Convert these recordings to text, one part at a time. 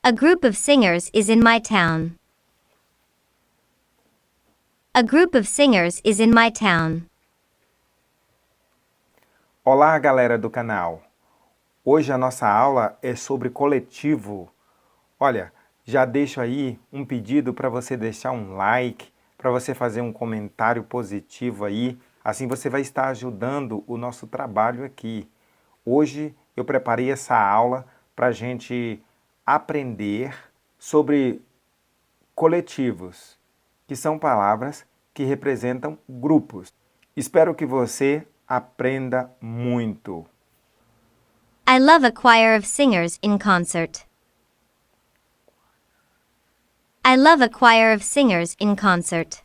A group of singers is in my town. A group of singers is in my town. Olá, galera do canal. Hoje a nossa aula é sobre coletivo. Olha, já deixo aí um pedido para você deixar um like, para você fazer um comentário positivo aí. Assim você vai estar ajudando o nosso trabalho aqui. Hoje eu preparei essa aula para a gente aprender sobre coletivos, que são palavras que representam grupos. Espero que você aprenda muito. I love a choir of singers in concert. I love a choir of singers in concert.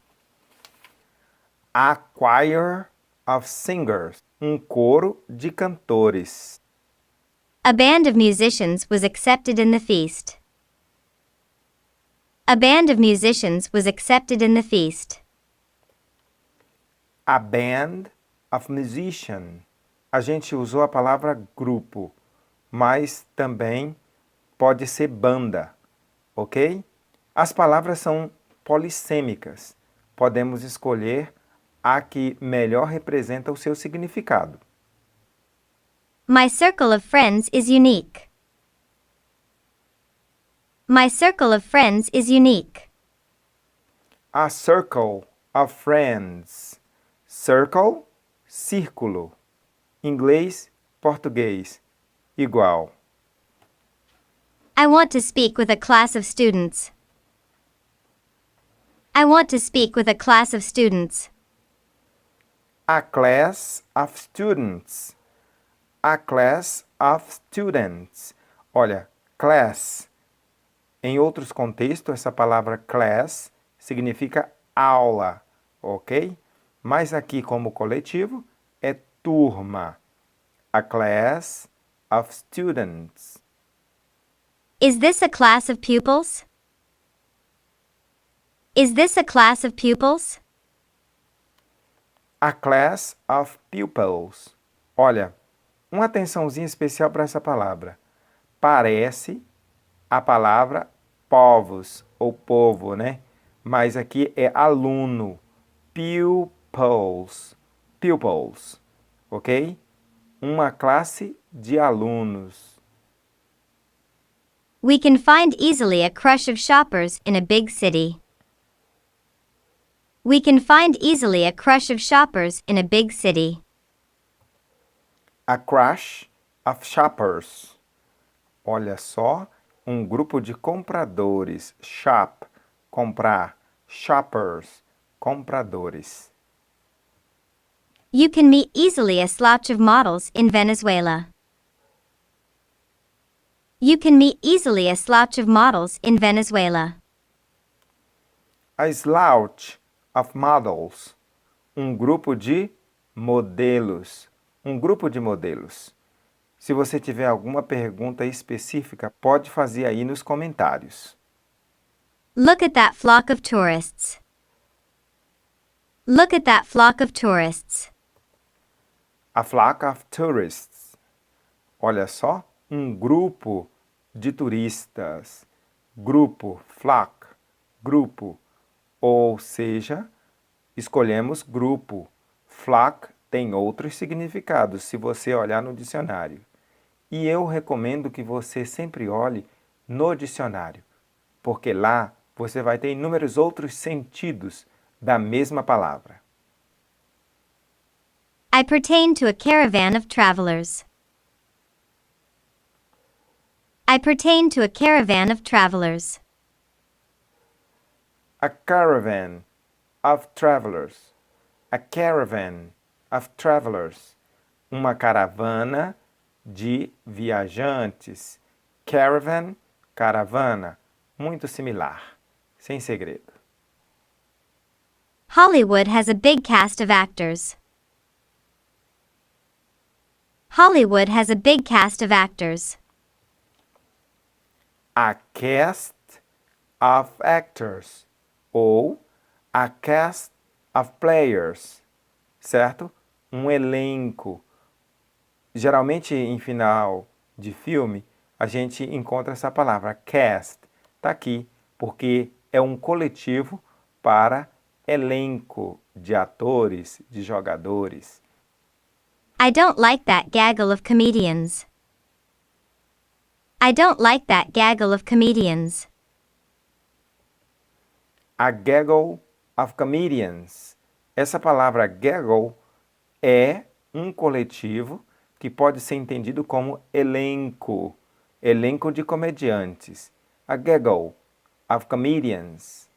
A choir of singers, um coro de cantores. A band of musicians was accepted in the feast. A band of musicians was accepted in the feast. A band of musicians. A gente usou a palavra grupo, mas também pode ser banda, ok? As palavras são polissêmicas. Podemos escolher a que melhor representa o seu significado. My circle of friends is unique. My circle of friends is unique. A circle of friends. Circle, círculo. Inglês, português, igual. I want to speak with a class of students. I want to speak with a class of students. A class of students. A class of students. Olha, class. Em outros contextos, essa palavra class significa aula, ok? Mas aqui, como coletivo, é turma. A class of students. Is this a class of pupils? Is this a class of pupils? A class of pupils. Olha, uma atençãozinha especial para essa palavra. Parece a palavra povos ou povo, né? Mas aqui é aluno. Pupils. Pupils. Ok? Uma classe de alunos. We can find easily a crush of shoppers in a big city. We can find easily a crush of shoppers in a big city. A crush of shoppers. Olha só, um grupo de compradores. Shop, comprar. Shoppers, compradores. You can meet easily a slouch of models in Venezuela. You can meet easily a slouch of models in Venezuela. A slouch of models. Um grupo de modelos. Um grupo de modelos. Se você tiver alguma pergunta específica, pode fazer aí nos comentários. Look at that flock of tourists. Look at that flock of tourists. A flock of tourists. Olha só, um grupo de turistas. Grupo, flock, grupo. Ou seja, escolhemos grupo. Flock tem outros significados, se você olhar no dicionário. E eu recomendo que você sempre olhe no dicionário, porque lá você vai ter inúmeros outros sentidos da mesma palavra. I pertain to a caravan of travelers. I pertain to a caravan of travelers. A caravan of travelers. A caravan of travelers. Uma caravana de viajantes. Caravan, caravana. Muito similar. Sem segredo. Hollywood has a big cast of actors. Hollywood has a big cast of actors. A cast of actors. Ou a cast of players. Certo? Um elenco. Geralmente, em final de filme, a gente encontra essa palavra cast. Está aqui, porque é um coletivo para elenco de atores, de jogadores. I don't like that gaggle of comedians. I don't like that gaggle of comedians. A gaggle of comedians. Essa palavra gaggle é um coletivo que pode ser entendido como elenco, elenco de comediantes. A gaggle of comedians.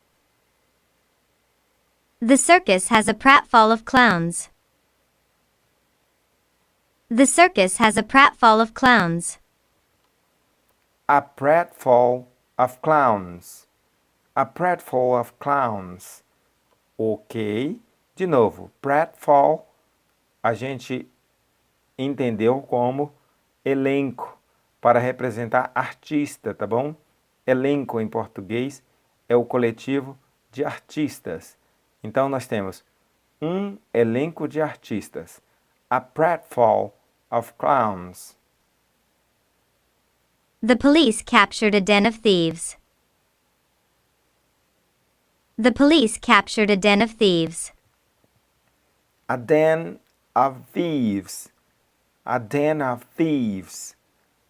The circus has a pratfall of clowns. The circus has a pratfall of clowns. A pratfall of clowns. A pratfall of clowns. Ok. De novo, pratfall a gente entendeu como elenco para representar artista, tá bom? Elenco em português é o coletivo de artistas. Então nós temos um elenco de artistas. A pratfall of clowns. The police captured a den of thieves. The police captured a den of thieves. A den of thieves. A den of thieves.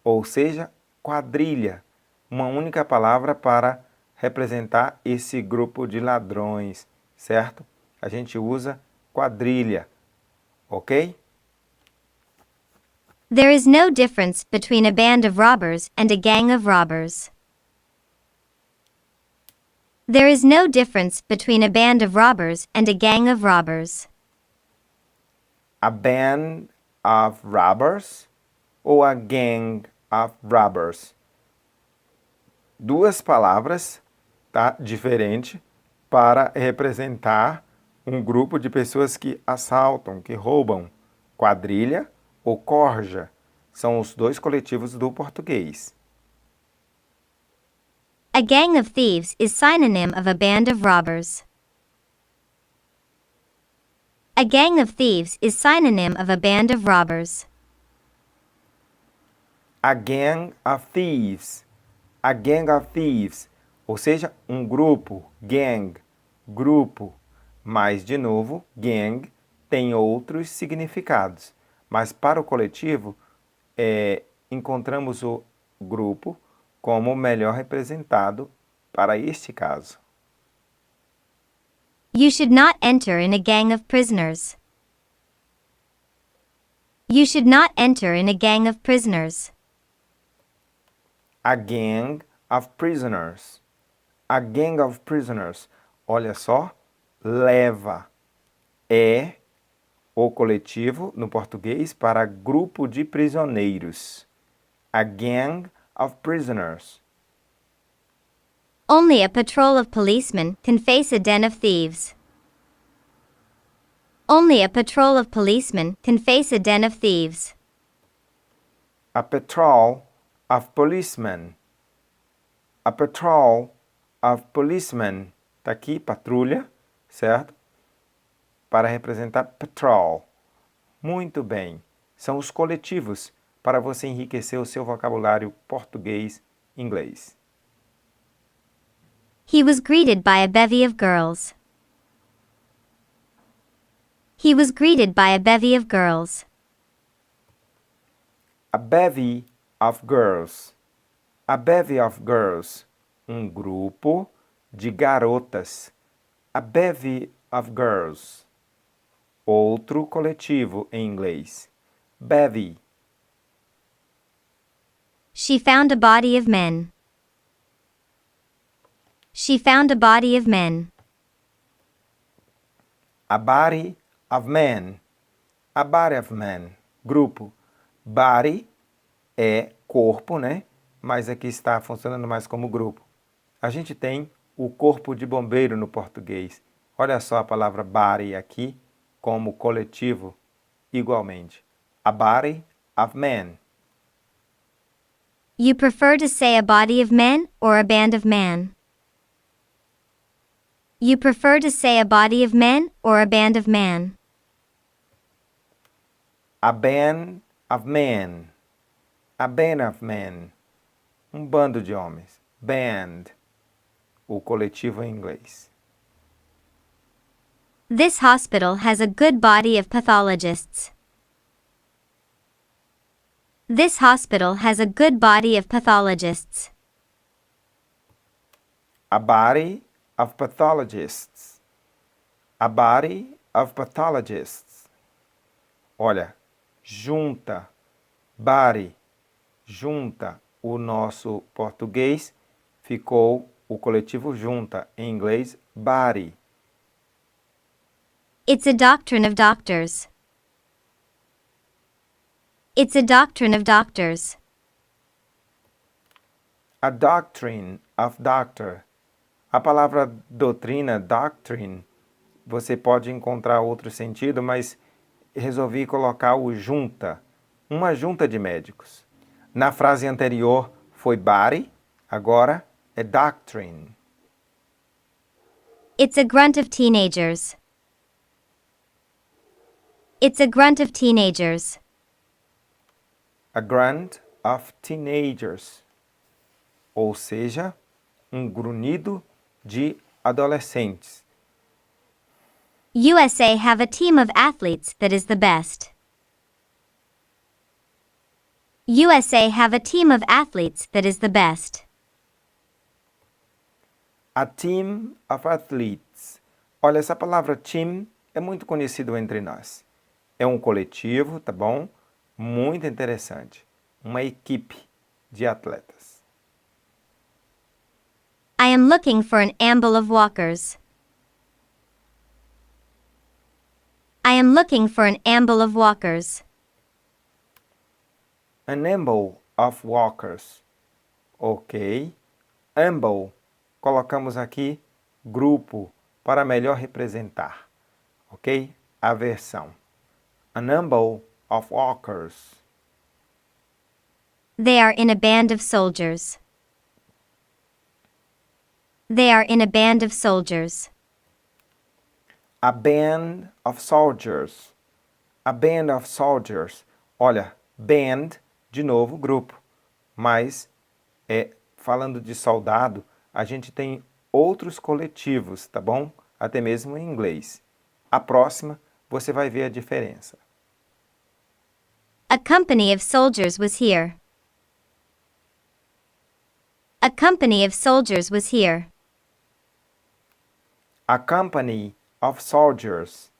Ou seja, quadrilha. Uma única palavra para representar esse grupo de ladrões, certo? A gente usa quadrilha, ok? There is no difference between a band of robbers and a gang of robbers. There is no difference between a band of robbers and a gang of robbers. A band of robbers ou a gang of robbers? Duas palavras, tá? Diferente para representar um grupo de pessoas que assaltam, que roubam. Quadrilha ou corja são os dois coletivos do português. A gang of thieves is synonym of a band of robbers. A gang of thieves is synonym of a band of robbers. A gang of thieves. A gang of thieves. Ou seja, um grupo, gang, grupo. Mas, de novo, gang tem outros significados. Mas para o coletivo, encontramos o grupo como melhor representado para este caso. You should not enter in a gang of prisoners. You should not enter in a gang of prisoners. A gang of prisoners. A gang of prisoners. Olha só, leva. É o coletivo no português para grupo de prisioneiros. A gang of prisoners. Only a patrol of policemen can face a den of thieves. Only a patrol of policemen can face a den of thieves. A patrol of policemen. A patrol of policemen. Tá aqui, patrulha, certo? Para representar patrol. Muito bem. São os coletivos para você enriquecer o seu vocabulário português-inglês. He was greeted by a bevy of girls. He was greeted by a bevy of girls. A bevy of girls. A bevy of girls. Um grupo de garotas. A bevy of girls. Outro coletivo em inglês. Bevy. She found a body of men. She found a body of men. A body of men. A body of men. Grupo. Body é corpo, né? Mas aqui está funcionando mais como grupo. A gente tem o corpo de bombeiro no português. Olha só a palavra body aqui como coletivo igualmente. A body of men. You prefer to say a body of men or a band of men? You prefer to say a body of men or a band of men? A band of men. A band of men. um bando de homens. Band, o coletivo em inglês. This hospital has a good body of pathologists. This hospital has a good body of pathologists. A body of pathologists. A body of pathologists. Olha, junta, body, junta. O nosso português ficou o coletivo junta. Em inglês, body. It's a doctrine of doctors. It's a doctrine of doctors. A doctrine of doctor. A palavra doutrina, doctrine, você pode encontrar outro sentido, mas resolvi colocar o junta, uma junta de médicos. Na frase anterior foi body, agora é doctrine. It's a grunt of teenagers. It's a grunt of teenagers. A grunt of teenagers. Ou seja, um grunhido de adolescentes. USA have a team of athletes that is the best. USA have a team of athletes that is the best. A team of athletes. Olha, essa palavra team é muito conhecida entre nós. É um coletivo, tá bom? Muito interessante. Uma equipe de atletas. I am looking for an amble of walkers. I am looking for an amble of walkers. An amble of walkers. Ok. Amble. Colocamos aqui grupo para melhor representar. Ok? A versão. An amble of walkers. They are in a band of soldiers. They are in a band of soldiers. A band of soldiers. A band of soldiers. Olha, band, de novo, grupo. Mas, falando de soldado, a gente tem outros coletivos, tá bom? Até mesmo em inglês. A próxima, você vai ver a diferença. A company of soldiers was here. A company of soldiers was here. A company of soldiers.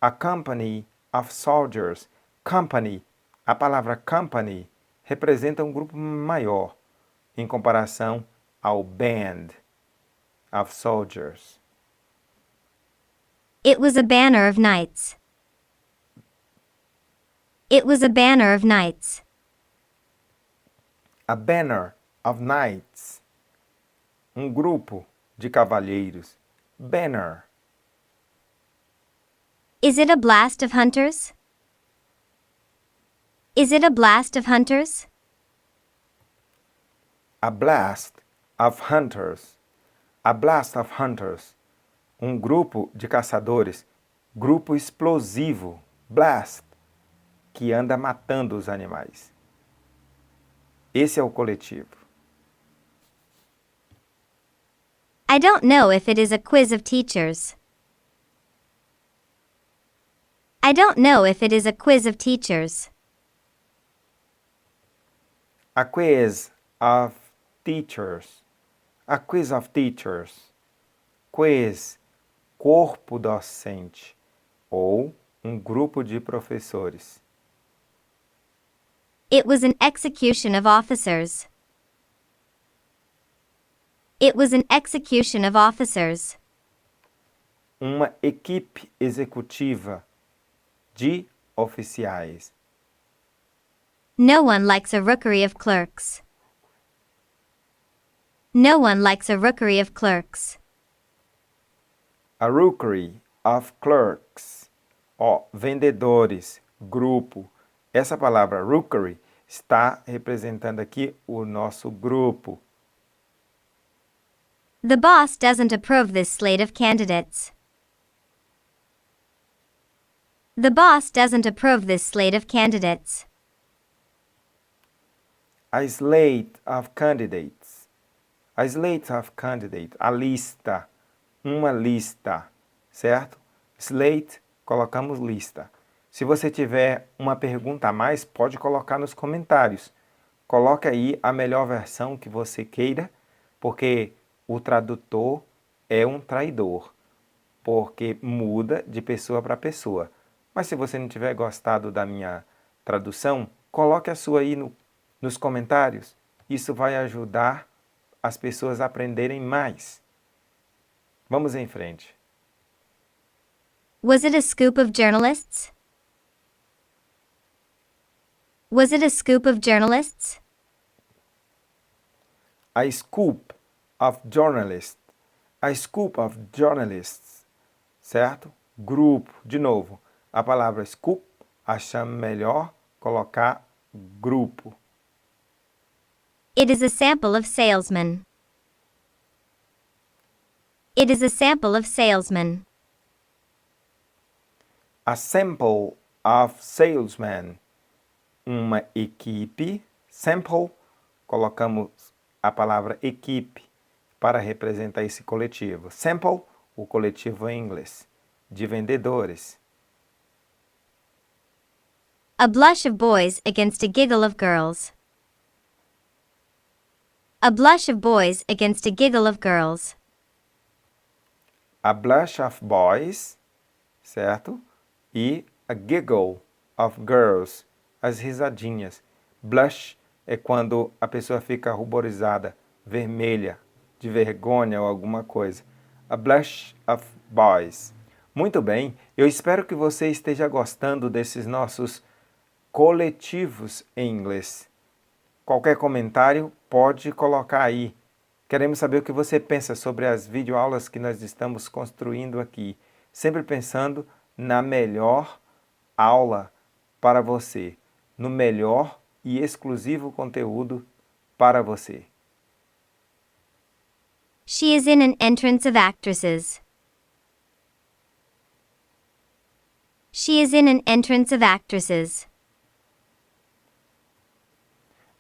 A company of soldiers. Company. A palavra company representa um grupo maior em comparação ao band of soldiers. It was a banner of knights. It was a banner of knights. A banner of knights. Um grupo de cavalheiros. Banner. Is it a blast of hunters? Is it a blast of hunters? A blast of hunters. A blast of hunters. Um grupo de caçadores. Grupo explosivo. Blast. Que anda matando os animais. Esse é o coletivo. I don't know if it is a quiz of teachers. I don't know if it is a quiz of teachers. A quiz of teachers. A quiz of teachers. Quiz, corpo docente. Ou um grupo de professores. It was an execution of officers. It was an execution of officers. Uma equipe executiva de oficiais. No one likes a rookery of clerks. No one likes a rookery of clerks. A rookery of clerks. Vendedores, grupo. Essa palavra rookery está representando aqui o nosso grupo. The boss doesn't approve this slate of candidates. The boss doesn't approve this slate of candidates. A slate of candidates. A slate of candidates. A lista. Uma lista. Certo? Slate, colocamos lista. Se você tiver uma pergunta a mais, pode colocar nos comentários. Coloque aí a melhor versão que você queira, porque o tradutor é um traidor, porque muda de pessoa para pessoa. Mas se você não tiver gostado da minha tradução, coloque a sua aí nos comentários. Isso vai ajudar as pessoas a aprenderem mais. Vamos em frente. Was it a scoop of journalists? Was it a scoop of journalists? A scoop of journalists. A scoop of journalists. Certo? Grupo. De novo, a palavra scoop, achamos melhor colocar grupo. It is a sample of salesmen. It is a sample of salesmen. A sample of salesmen. Uma equipe. Sample, colocamos a palavra equipe para representar esse coletivo. Sample, o coletivo em inglês, de vendedores. A blush of boys against a giggle of girls. A blush of boys against a giggle of girls. A blush of boys, certo? E a giggle of girls, as risadinhas. Blush é quando a pessoa fica ruborizada, vermelha, de vergonha ou alguma coisa. A blush of boys. Muito bem, eu espero que você esteja gostando desses nossos coletivos em inglês. Qualquer comentário pode colocar aí. Queremos saber o que você pensa sobre as videoaulas que nós estamos construindo aqui. Sempre pensando na melhor aula para você, no melhor e exclusivo conteúdo para você. She is in an entrance of actresses. She is in an entrance of actresses.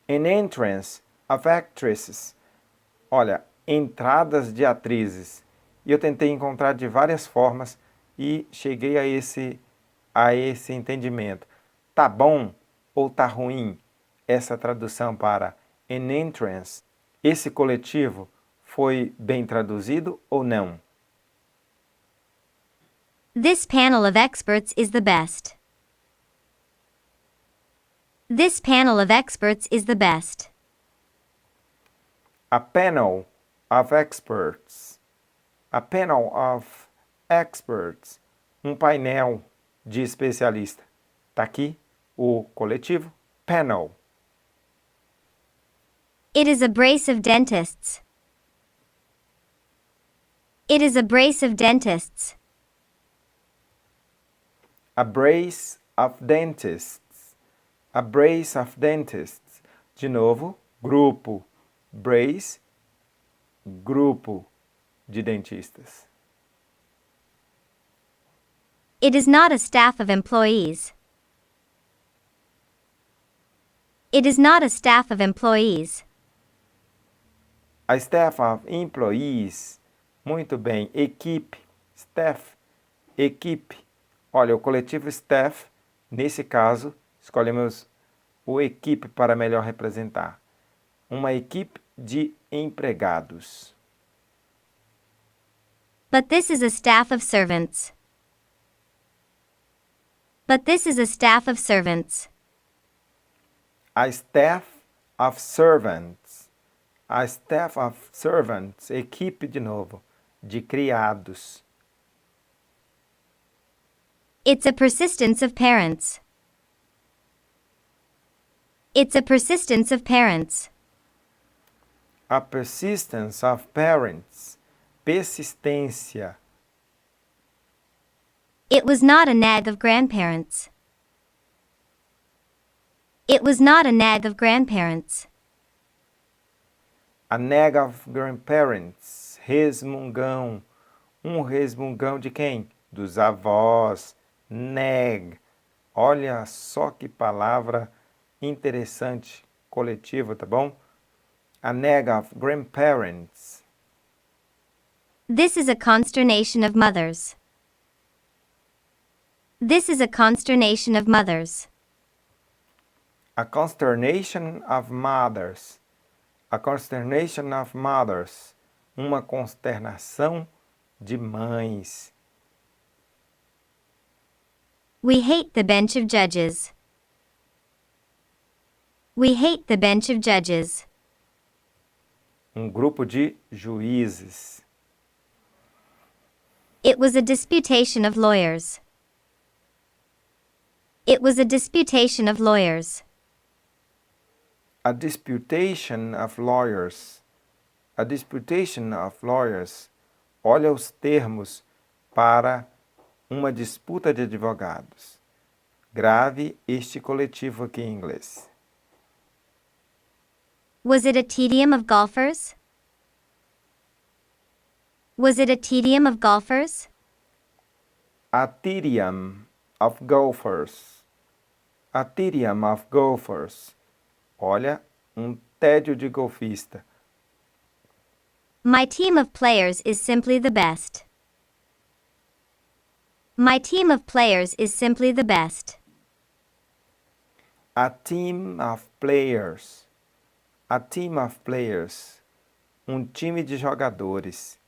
An entrance of actresses. Olha, entradas de atrizes. E eu tentei encontrar de várias formas e cheguei a esse entendimento. Tá bom ou tá ruim essa tradução para an entrance? Esse coletivo foi bem traduzido ou não? This panel of experts is the best. This panel of experts is the best. A panel of experts. A panel of experts. Um painel de especialista. Tá aqui o coletivo panel. It is a brace of dentists. It is a brace of dentists. A brace of dentists. A brace of dentists. De novo, grupo. Brace, grupo de dentistas. It is not a staff of employees. It is not a staff of employees. A staff of employees. Muito bem. Equipe. Staff. Equipe. Olha, o coletivo staff, nesse caso, escolhemos o equipe para melhor representar. Uma equipe de empregados. But this is a staff of servants. But this is a staff of servants. A staff of servants. A staff of servants. Equipe de novo. De criados. It's a persistence of parents. It's a persistence of parents. A persistence of parents. Persistência. It was not a nag of grandparents. It was not a nag of grandparents. A nag of grandparents. Resmungão. Um resmungão de quem? Dos avós. Nag. Olha só que palavra interessante coletivo, tá bom? A neg of grandparents. This is a consternation of mothers. This is a consternation of mothers. A consternation of mothers. A consternation of mothers. Uma consternação de mães. We hate the bench of judges. We hate the bench of judges. Um grupo de juízes. It was a disputation of lawyers. It was a disputation of lawyers. A disputation of lawyers. A disputation of lawyers. Olha os termos para uma disputa de advogados. Grave este coletivo aqui em inglês. Was it a tedium of golfers? Was it a tedium of golfers? A tedium of golfers. A tedium of golfers. Olha, tédio de golfista. My team of players is simply the best. My team of players is simply the best. A team of players. A team of players. Time de jogadores.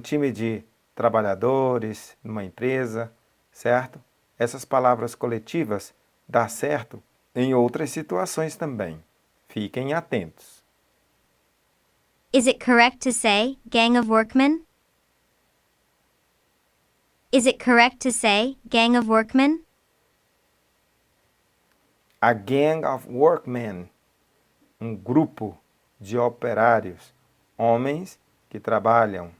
Time de trabalhadores numa empresa, certo? Essas palavras coletivas dá certo em outras situações também. Fiquem atentos. Is it correct to say, gang of workmen? Is it correct to say, gang of workmen? A gang of workmen. Grupo de operários. Homens que trabalham